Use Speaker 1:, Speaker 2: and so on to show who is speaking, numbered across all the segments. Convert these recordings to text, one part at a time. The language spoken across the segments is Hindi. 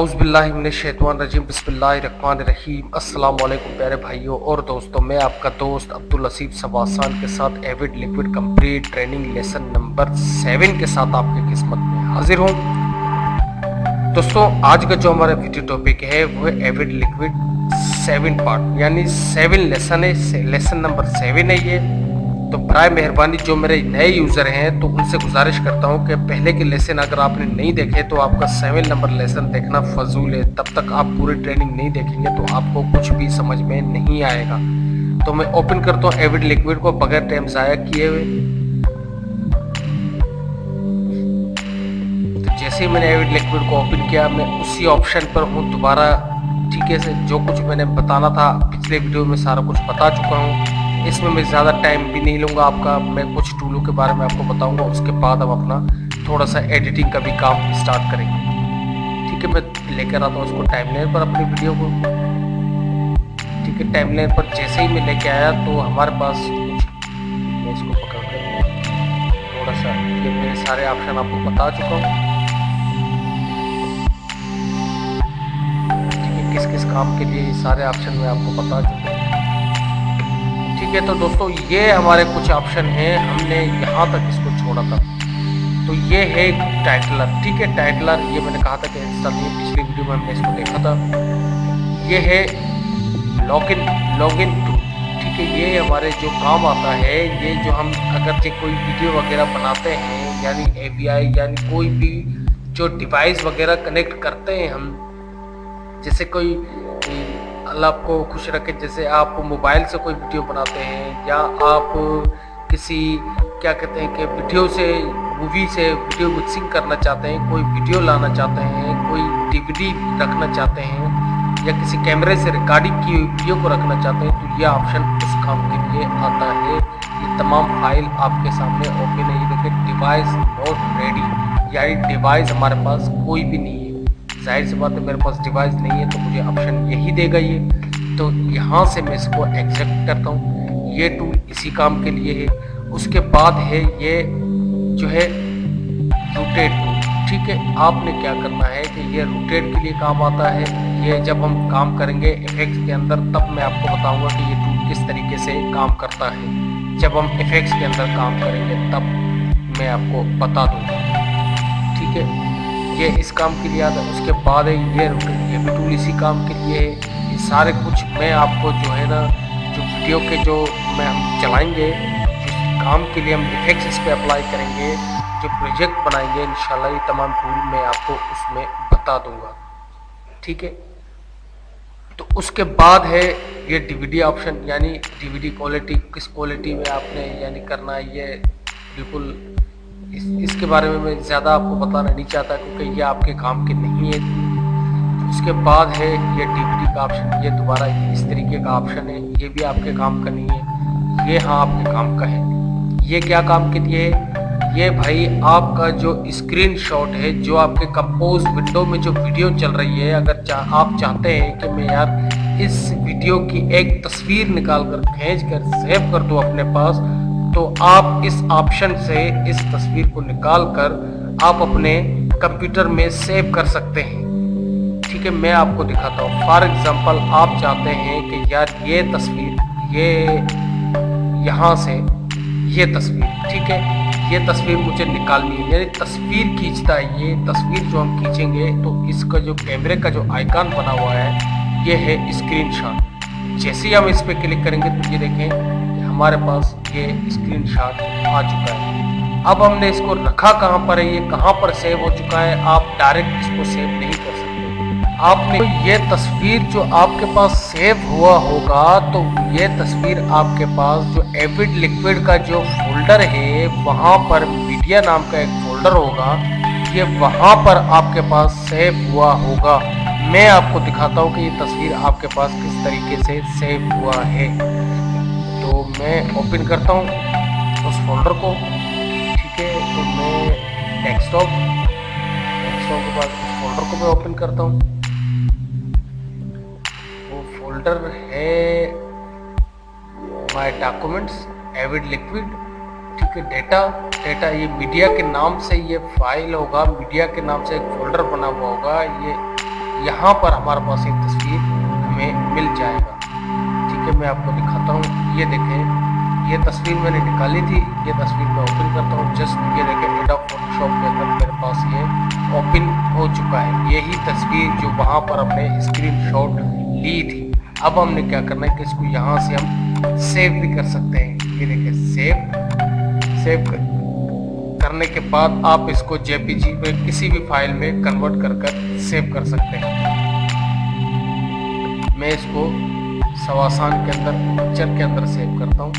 Speaker 1: आउज़ुबिल्लाहिमिनश्शैतानिर्रजीम बिस्मिल्लाहिर्रहमानिर्रहीम। अस्सलाम वालेकुम प्यारे भाइयों और दोस्तों, मैं आपका दोस्त अब्दुल लसीफ सवासान के साथ Avid liquid complete training lesson number 7 के साथ आपकी किस्मत में हाजिर हूँ। दोस्तों, आज का जो हमारा वीडियो टॉपिक है वो है एविड लिक्विड 7 पार्ट यानी 7 लेसन है। लेसन नंबर 7 है ये। तो बराए मेहरबानी जो मेरे नए यूज़र हैं तो उनसे गुजारिश करता हूं कि पहले के लेसन अगर आपने नहीं देखे तो आपका 7 नंबर लेसन देखना फजूल है। तब तक आप पूरी ट्रेनिंग नहीं देखेंगे तो आपको कुछ भी समझ में नहीं आएगा। तो मैं ओपन करता हूं एविड लिक्विड को बगैर टाइम ज़ाया किए हुए। तो जैसे ही मैंने एविड लिक्विड को ओपन किया, मैं उसी ऑप्शन पर हूँ दोबारा। ठीक है, से जो कुछ मैंने बताना था पिछले वीडियो में सारा कुछ बता चुका हूँ। इसमें मैं ज़्यादा टाइम भी नहीं लूँगा आपका। मैं कुछ टूलों के बारे में आपको बताऊँगा, उसके बाद हम अपना थोड़ा सा एडिटिंग का भी काम स्टार्ट करेंगे। ठीक है, मैं लेकर आता हूँ उसको टाइमलाइन पर अपनी वीडियो को। ठीक है, टाइमलाइन पर जैसे ही मैं लेके आया तो हमारे पास कुछ, मैं इसको पकड़ कर थोड़ा सा, ये मेरे सारे ऑप्शन आपको बता चुका हूँ। ठीक है, किस किस काम के लिए ये सारे ऑप्शन मैं आपको बता चुका हूँ। ठीक है, तो दोस्तों ये हमारे कुछ ऑप्शन हैं, हमने यहाँ तक इसको छोड़ा था। तो ये है टाइटलर। ठीक है, टाइटलर ये मैंने कहा था कि इंस्टॉल, ये पिछली वीडियो में हमने इसको देखा था। ये है लॉगिन टू। ठीक है, ये हमारे जो काम आता है, ये जो हम अगर जो कोई वीडियो वगैरह बनाते हैं यानी API यानी कोई भी जो डिवाइस वगैरह कनेक्ट करते हैं हम, जैसे कोई अल्लाह आपको खुश रखे, जैसे आप मोबाइल से कोई वीडियो बनाते हैं या आप किसी क्या कहते हैं कि वीडियो से मूवी से वीडियो मिक्सिंग करना चाहते हैं, कोई वीडियो लाना चाहते हैं, कोई DVD रखना चाहते हैं या किसी कैमरे से रिकॉर्डिंग की हुई वीडियो को रखना चाहते हैं, तो ये ऑप्शन उस काम के लिए आता है। ये तमाम फाइल आपके सामने ओपन है। ये देखिए, डिवाइस नॉट रेडी, यानी डिवाइस हमारे पास कोई भी नहीं है। जाहिर सी बात है, मेरे पास डिवाइस नहीं है तो मुझे ऑप्शन यही देगा ये। तो यहाँ से मैं इसको एक्सेप्ट करता हूँ। ये टूल इसी काम के लिए है। उसके बाद है ये जो है रोटेट टूल। ठीक है, आपने क्या करना है कि ये रोटेट के लिए काम आता है। ये जब हम काम करेंगे इफेक्ट्स के अंदर तब मैं आपको बताऊंगा कि ये टूल किस तरीके से काम करता है। जब हम इफेक्ट्स के अंदर काम करेंगे तब मैं आपको बता दूंगा। ठीक है, ये इस काम के लिए आता है। उसके बाद है ये भी टूल इसी काम के लिए है। ये सारे कुछ मैं आपको जो है ना, जो वीडियो के जो मैं हम चलाएंगे, जिस काम के लिए हम इफेक्ट्स इस पर अप्लाई करेंगे, जो प्रोजेक्ट बनाएंगे, इंशाल्लाह ये तमाम टूल मैं आपको उसमें बता दूंगा। ठीक है, तो उसके बाद है ये DVD ऑप्शन, यानी DVD क्वालिटी, किस क्वालिटी में आपने यानी करना है, ये बिल्कुल इसके बारे में मैं ज़्यादा आपको बताना नहीं चाहता क्योंकि ये आपके काम के नहीं है। उसके बाद है ये DVD का ऑप्शन, ये दोबारा इस तरीके का ऑप्शन है, ये भी आपके काम का नहीं है। ये हाँ आपके काम का है। ये क्या काम के लिए है? ये भाई आपका जो स्क्रीनशॉट है, जो आपके कंपोज विंडो में जो वीडियो चल रही है, अगर आप चाहते हैं कि मैं यार इस वीडियो की एक तस्वीर निकाल कर खींच कर सेव कर दूँ अपने पास, तो आप इस ऑप्शन से इस तस्वीर को निकाल कर आप अपने कंप्यूटर में सेव कर सकते हैं। ठीक है, मैं आपको दिखाता हूँ। फॉर एग्जांपल, आप चाहते हैं कि यार ये तस्वीर, ये यहाँ से ये तस्वीर, ठीक है, ये तस्वीर मुझे निकालनी है, यानी तस्वीर खींचता है। ये तस्वीर जो हम खींचेंगे तो इसका जो कैमरे का जो आइकन बना हुआ है ये है स्क्रीनशॉट। जैसे ही हम इस पर क्लिक करेंगे तो ये देखें हमारे पास ये स्क्रीनशॉट आ चुका है। अब हमने इसको रखा कहाँ पर है, ये कहाँ पर सेव हो चुका है। आप डायरेक्ट इसको सेव नहीं कर सकते। आपने ये तस्वीर जो आपके पास सेव हुआ होगा, तो ये तस्वीर आपके पास जो एविड लिक्विड का जो फोल्डर है वहाँ पर मीडिया नाम का एक फोल्डर होगा, ये वहाँ पर आपके पास सेव हुआ होगा। मैं आपको दिखाता हूँ कि ये तस्वीर आपके पास किस तरीके से सेव हुआ है। तो मैं ओपन करता हूँ उस फोल्डर को। ठीक है, तो मैं डेस्कटॉप के बाद उस फोल्डर को मैं ओपन करता हूँ। वो फोल्डर है माय डॉक्यूमेंट्स एविड लिक्विड। ठीक है, डेटा ये मीडिया के नाम से ये फाइल होगा, मीडिया के नाम से एक फोल्डर बना हुआ होगा। यहाँ पर हमारे पास एक तस्वीर हमें मिल जाएगा। ठीक है, मैं आपको दिखाता हूँ। ये देखें, ये तस्वीर मैंने निकाली थी। ये तस्वीर मैं ओपन करता हूँ। जस्ट ये देखें, एडोब फोटोशॉप के अंदर मेरे पास ये ओपन हो चुका है। यही तस्वीर जो वहाँ पर हमने स्क्रीनशॉट ली थी। अब हमने क्या करना है कि इसको यहाँ से हम सेव भी कर सकते हैं। ये देखें, सेव करने के बाद आप इसको जेपीजी में किसी भी फाइल में कन्वर्ट कर सेव कर सकते हैं। मैं इसको सवासान के अंदर, पिक्चर के अंदर सेव करता हूँ।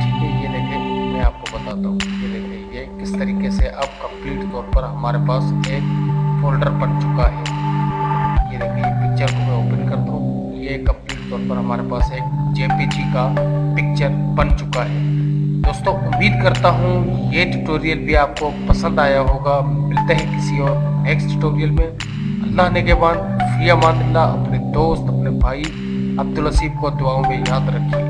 Speaker 1: ठीक है, ये देखें, मैं आपको बताता हूँ। ये देखें, ये किस तरीके से अब कंप्लीट तौर पर हमारे पास एक फोल्डर बन चुका है। ये देखिए, ये पिक्चर को मैं ओपन करता हूँ। ये कंप्लीट तौर पर हमारे पास एक जेपीजी का पिक्चर बन चुका है। दोस्तों, उम्मीद करता हूँ ये ट्यूटोरियल भी आपको पसंद आया होगा। मिलते हैं किसी और नेक्स्ट ट्यूटोरियल में। अल्लाह ने के बाद, फी अमान अल्लाह। अपने दोस्त, अपने भाई अब्दुल हसीब को दुआओं में याद रखिए।